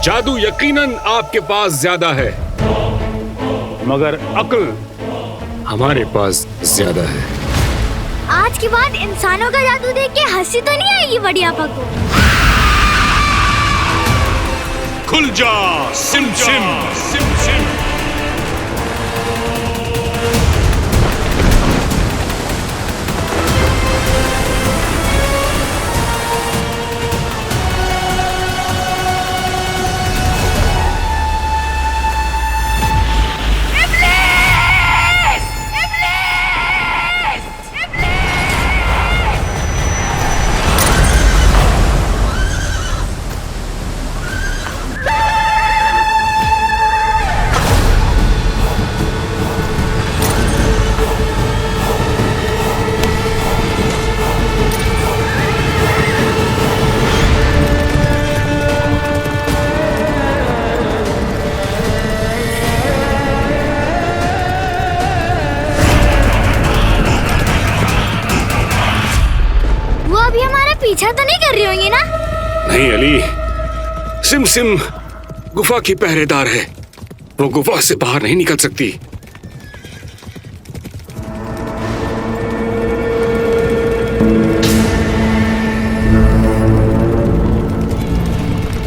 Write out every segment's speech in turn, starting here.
जादू यकीनन आपके पास ज्यादा है, मगर अक्ल हमारे पास ज्यादा है। आज के बाद इंसानों का जादू देख के हंसी तो नहीं आएगी बड़ियापा को। खुल जा सिम सिम सिम सिम। पीछा तो नहीं कर रही होंगी ना? नहीं अली, सिम सिम गुफा की पहरेदार है, वो गुफा से बाहर नहीं निकल सकती।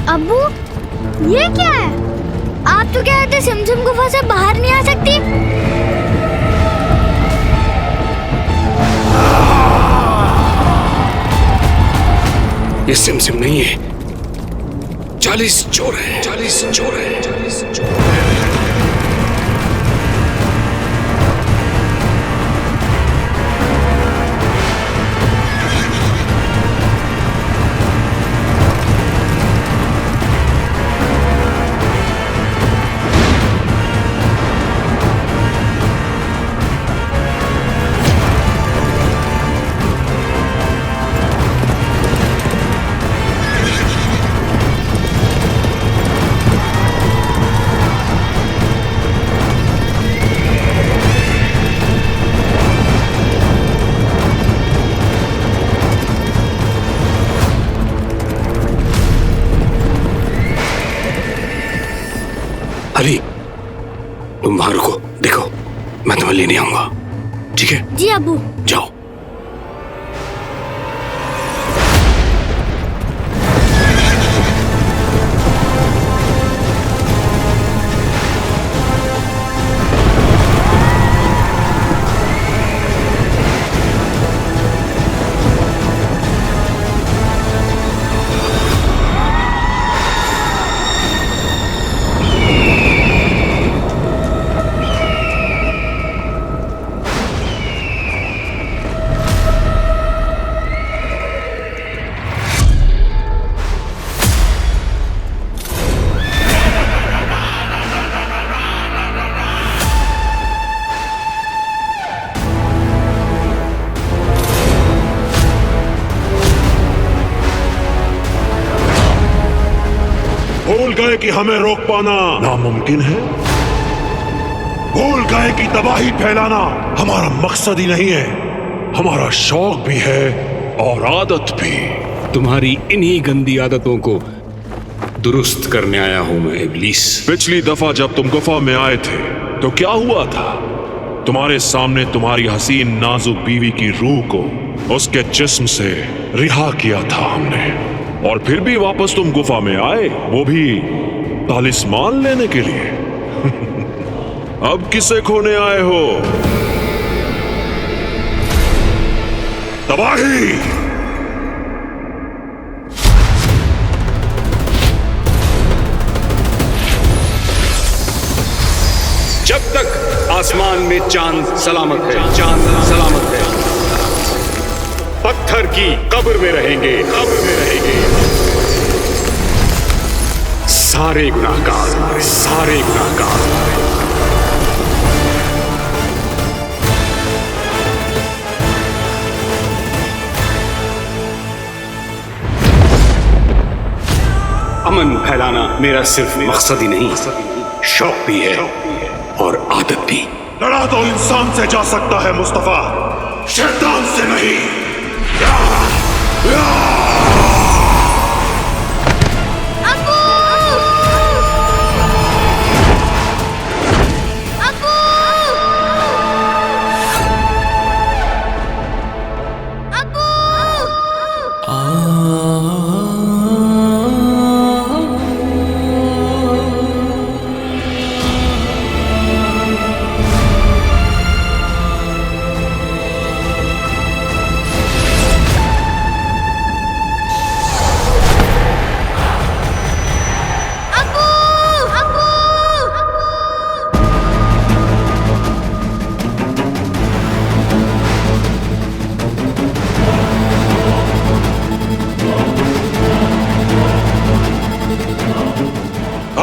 अब्बू, ये क्या है? आप तो कह रहे थे सिम सिम गुफा से बाहर नहीं आ सकती। ये सिम सिम नहीं है, 40 चोर है, 40 चोर है, 40 चोर है। अली, तुम वहां रुको, देखो मैं तुम्हें लेने आऊंगा, ठीक है? जी अब्बू। जाओ। भूल गए कि हमें रोक पाना नामुमकिन है। भूल गए कि तबाही फैलाना हमारा मकसद ही नहीं है, हमारा शौक भी है और आदत भी। तुम्हारी इन्हीं गंदी आदतों को दुरुस्त करने आया हूं मैं इब्लीस। पिछली दफा जब तुम गुफा में आए थे तो क्या हुआ था? तुम्हारे सामने तुम्हारी हसीन नाजुक बीवी की रूह को उसके जिस्म से रिहा किया था हमने, और फिर भी वापस तुम गुफा में आए, वो भी तालिस्मान लेने के लिए। अब किसे खोने आए हो? तबाही! जब तक आसमान में चांद सलामत है, चांद सलामत है, पत्थर की कब्र में रहेंगे, कब्र में रहेंगे सारे गुनाहगार, सारे गुनाहगार। अमन फैलाना मेरा सिर्फ मकसद ही नहीं, शौक भी है और आदत भी। लड़ा तो इंसान से जा सकता है मुस्तफा, शैतान से नहीं। अब्बू!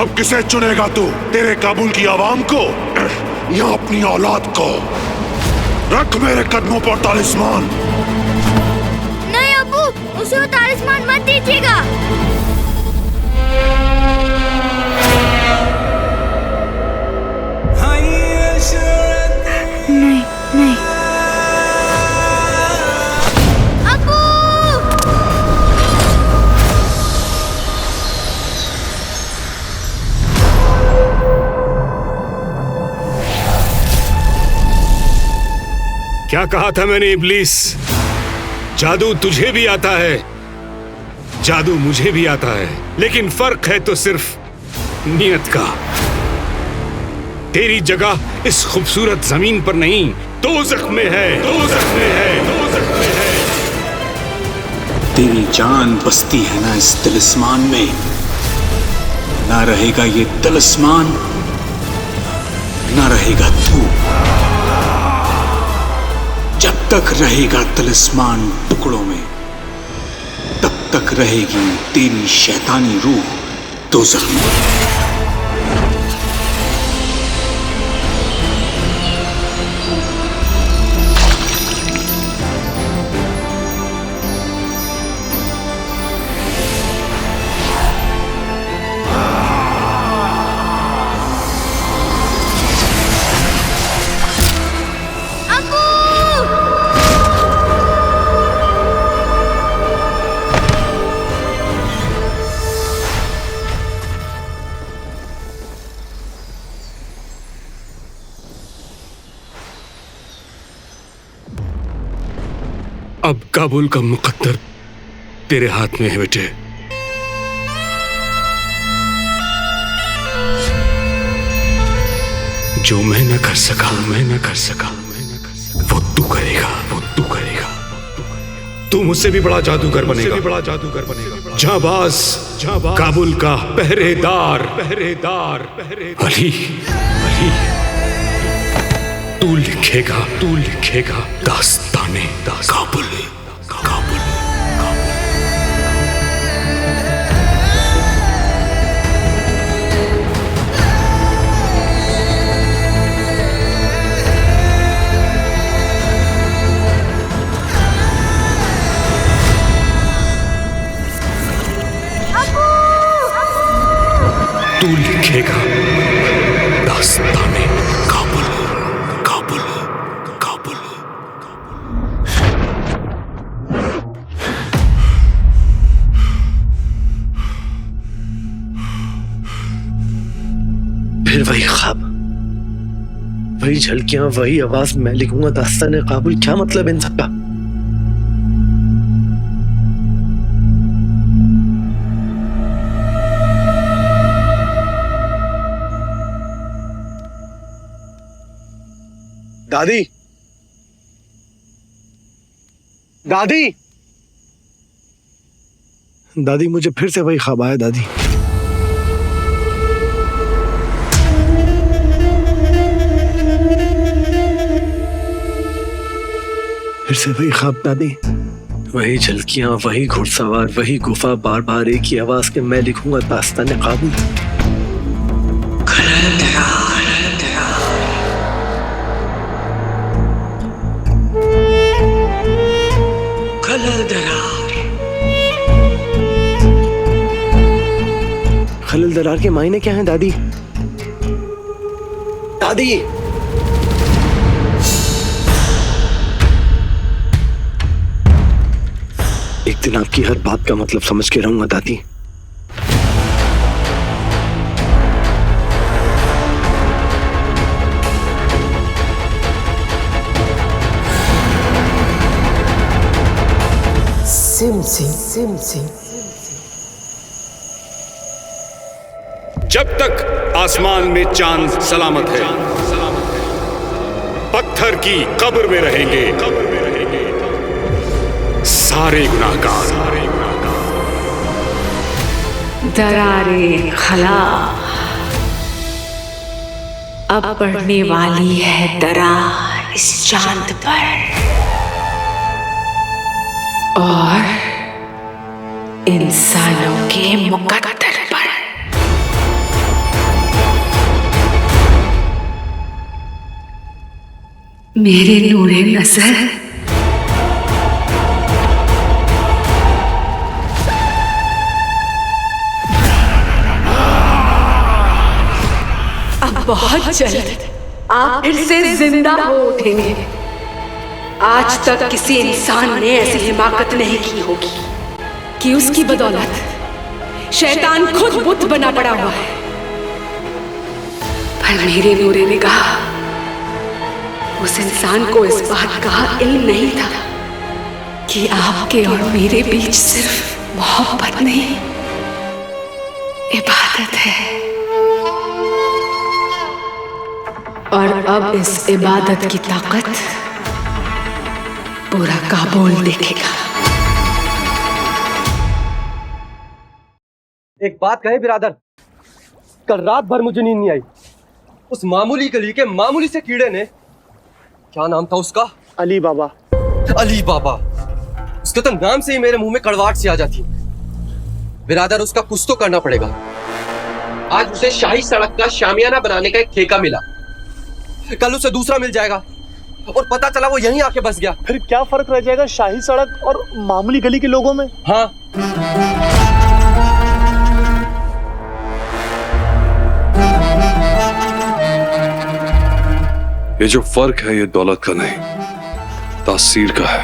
अब किसे चुनेगा तू? तेरे काबुल की आवाम को या अपनी औलाद को? रख मेरे कदमों पर तालिस्मान। नहीं अबू, उसे वो तालिस्मान मत दीजिएगा। नहीं नहीं अबू। क्या कहा था मैंने इब्लीस? जादू तुझे भी आता है, जादू मुझे भी आता है, लेकिन फर्क है तो सिर्फ नियत का। तेरी जगह इस खूबसूरत जमीन पर नहीं, दोज़ख में है, दोज़ख में है, दोज़ख में है। तेरी जान बसती है ना इस तिलिस्मान में, ना रहेगा ये तिलिस्मान, ना रहेगा तू। जब तक रहेगा तिलिस्मान टुकड़ों में, तब तक रहेगी तेरी शैतानी रूह दोज़ख में। अब काबुल का मुकद्दर तेरे हाथ में है बेटे। जो मैं न कर सका, वो तू करेगा, वो तू करेगा। तू मुझसे भी बड़ा जादूगर बनेगा, जाबाज, काबुल का पहरेदार। अली, तू लिखेगा दास्ताने काबुल। तू लिखेगा दास्ताने काबुल। फिर वही ख्वाब, वही झलकियां, वही आवाज, मैं लिखूंगा दास्ताने काबुल। क्या मतलब इन सबका? दादी, दादी मुझे फिर से वही ख्वाब आया दादी। फिर से वही ख्वाब दादी, वही झलकियां, वही घुड़सवार, वही गुफा, बार बार एक ही आवाज के मैं लिखूंगा दास्ताने काबुल। खलल दरार के मायने क्या हैं दादी? दादी, एक दिन आपकी हर बात का मतलब समझ के रहूंगा दादी। सिम जब तक आसमान में चांद सलामत है, पत्थर की कब्र में रहेंगे सारे गुनाहगार। दरारे खला अब पड़ने वाली है दरार इस चांद पर और इंसानों के मुकद्दर पर। मेरे नूरे नजर अब बहुत जल्द आप फिर से जिंदा हो उठेंगे। आज तक किसी इंसान ने ऐसी हिमाकत नहीं की होगी कि उसकी बदौलत शैतान खुद बुत बना पड़ा हुआ है। पर मेरे नूरे निगाह उस इंसान को इस बात का इल्म नहीं था कि आपके और मेरे बीच सिर्फ मोहब्बत नहीं, इबादत है। और अब इस इबादत की ताकत पूरा काबुल देखेगा। एक बात कहे बिरादर, कल रात भर मुझे नींद नहीं आई। उस मामूली गली के मामूली से कीड़े ने, क्या नाम था उसका? अली बाबा। अली बाबा, उसके तो नाम से ही मेरे मुंह में कड़वाहट सी आ जाती। बिरादर, उसका कुछ तो करना पड़ेगा। आज उसे शाही सड़क का शामियाना बनाने का एक ठेका मिला, कल उसे दूसरा मिल जाएगा और पता चला वो यहीं आके बस गया। फिर क्या फर्क रह जाएगा शाही सड़क और मामूली गली के लोगों में? हाँ, ये जो फर्क है ये दौलत का नहीं, तासीर का है।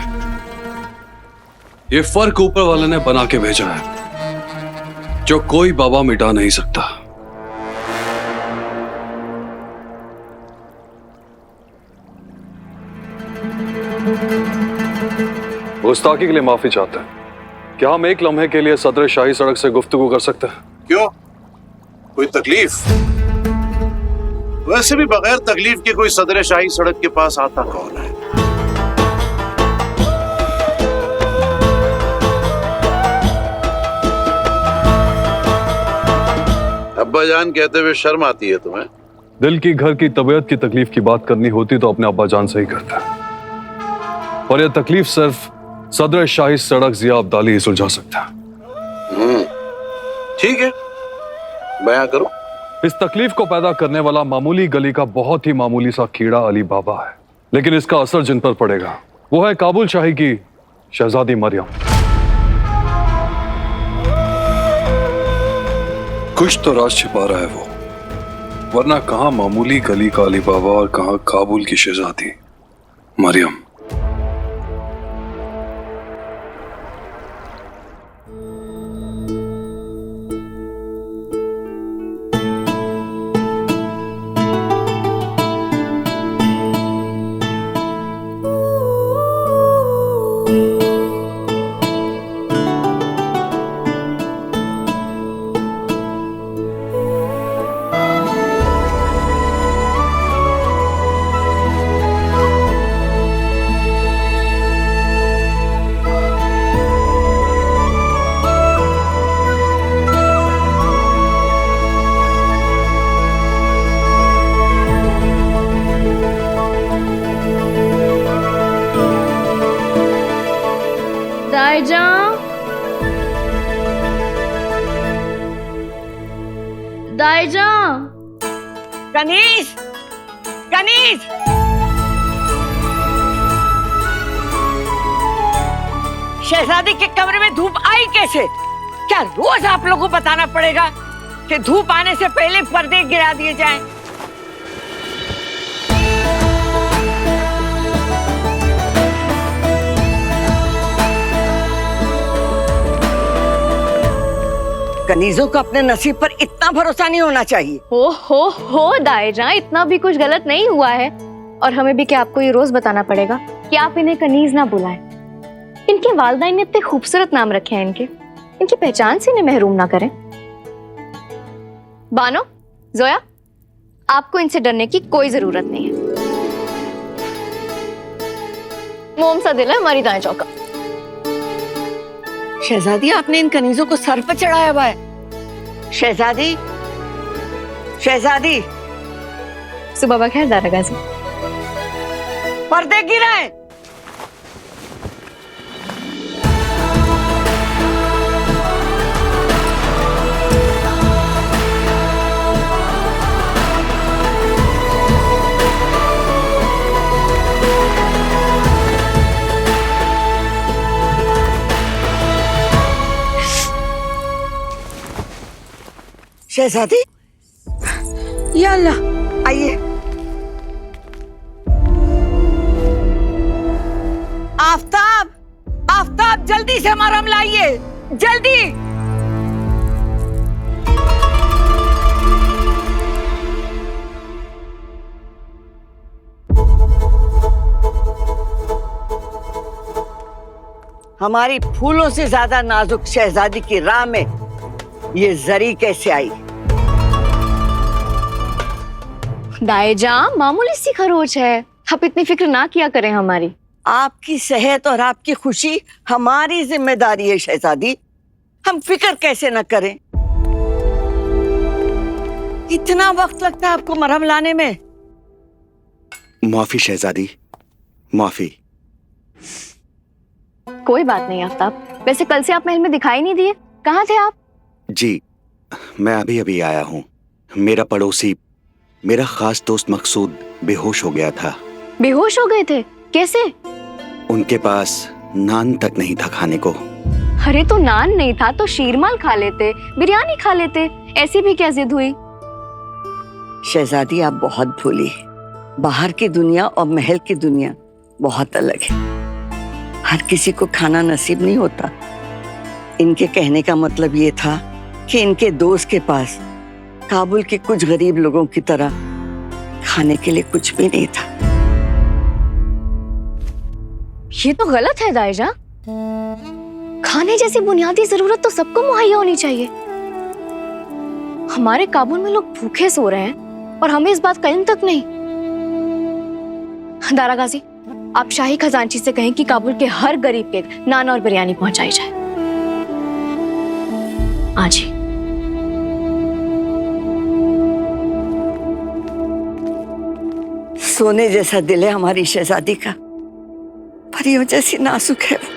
ये फर्क ऊपर वाले ने बना के भेजा है, जो कोई बाबा मिटा नहीं सकता। गुस्ताखी के लिए माफी चाहते हैं। क्या हम एक लम्हे के लिए सदर शाही सड़क से गुफ्तगू कर सकते हैं? क्यों, कोई तकलीफ? वैसे भी बगैर तकलीफ के कोई सदर शाही सड़क के पास आता कौन है? अब्बा जान कहते हुए शर्म आती है तुम्हें? दिल की घर की तबीयत की तकलीफ की बात करनी होती तो अपने अब्बा जान से ही करता है, और यह तकलीफ सिर्फ सदर शाही सड़क जिया अब्दाली ही सुलझा सकता है। ठीक है, बयां करो। इस तकलीफ को पैदा करने वाला मामूली गली का बहुत ही मामूली सा कीड़ा अली बाबा है, लेकिन इसका असर जिन पर पड़ेगा वो है काबुल शाही की शहजादी मरियम। कुछ तो राज छिपा रहा है वो, वरना कहां मामूली गली का अली बाबा और कहां काबुल की शहजादी मरियम। दाईजान, कनीज, कनीज, शहजादी के कमरे में धूप आई कैसे? क्या रोज आप लोगों को बताना पड़ेगा कि धूप आने से पहले पर्दे गिरा दिए जाएं? कनीजों को अपने नसीब पर इतना भरोसा नहीं होना चाहिए। हो दाईजान, इतना भी कुछ गलत नहीं हुआ है, और हमें भी क्या आपको ये रोज बताना पड़ेगा कि आप इन्हें कनीज ना बुलाएं। इनके वालिदैन ने इतने खूबसूरत नाम रखे हैं, इनकी पहचान से इन्हें महरूम ना करें। बानो, जोया, आपको इनसे डरने की कोई जरूरत नहीं है। मोम सा दिल है हमारी दाएं चौका। शहजादी, आपने इन कनीजों को सर पर चढ़ाया हुआ है। शहजादी, शहजादी, सुबह बखैर दारा गाजी। पर्दे गिराएं। शहजादी, या अल्लाह, आइए। आफताब, आफताब, जल्दी से मरहम लाइए, जल्दी। हमारी फूलों से ज्यादा नाजुक शहजादी की राह में ये जरी कैसे आई? दाएजा, मामूली सी खरोच है, आप इतनी फिक्र ना किया करें हमारी। आपकी सेहत और आपकी खुशी हमारी जिम्मेदारी है शहजादी, हम फिक्र कैसे न करें? इतना वक्त लगता है आपको मरहम लाने में? माफी शहजादी, माफी। कोई बात नहीं आफ्ताब, वैसे कल से आप महल में दिखाई नहीं दिए, कहाँ थे आप? जी, मैं अभी अभी आया हूँ। मेरा पड़ोसी, मेरा खास दोस्त मकसूद बेहोश हो गया था। बेहोश हो गए थे? कैसे? उनके पास नान तक नहीं था खाने को। अरे तो नान नहीं था तो शीरमाल खा लेते, बिरयानी खा लेते, ऐसी भी क्या जिद हुई? शहजादी, आप बहुत भूली, बाहर की दुनिया और महल की दुनिया बहुत अलग है। हर किसी को खाना नसीब नहीं होता। इनके कहने का मतलब ये था कि इनके दोस्त के पास काबुल के कुछ गरीब लोगों की तरह खाने के लिए कुछ भी नहीं था। ये तो गलत है दाइजा। खाने जैसी बुनियादी जरूरत तो सबको मुहैया होनी चाहिए। हमारे काबुल में लोग भूखे सो रहे हैं और हमें इस बात का इल्म तक नहीं। दारा गाजी, आप शाही खजांची से कहें कि काबुल के हर गरीब के नान और बिरयानी पहुंचाई जाए। आज ही। सोने जैसा दिल है हमारी शहजादी का, परियों जैसी नाजुक है वो।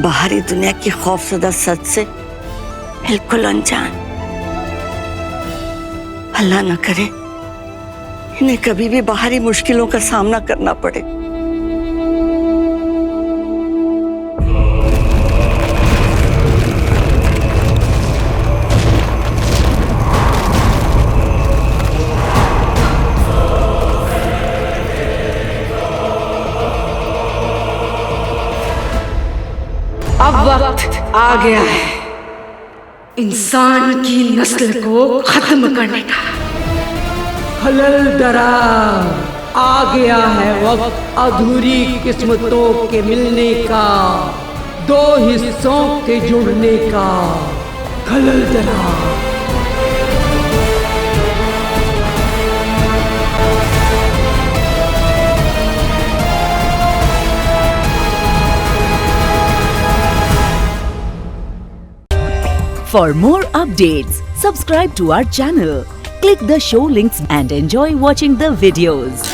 बाहरी दुनिया की खौफजदा सच से बिल्कुल अनजान। अल्लाह न करे इन्हें कभी भी बाहरी मुश्किलों का सामना करना पड़े। अब वक्त आ गया है इंसान की नस्ल को खत्म करने का। खलल दरा, आ गया है वक्त अधूरी किस्मतों के मिलने का, दो हिस्सों के जुड़ने का। खलल दरा। For more updates, subscribe to our channel, click the show links and enjoy watching the videos.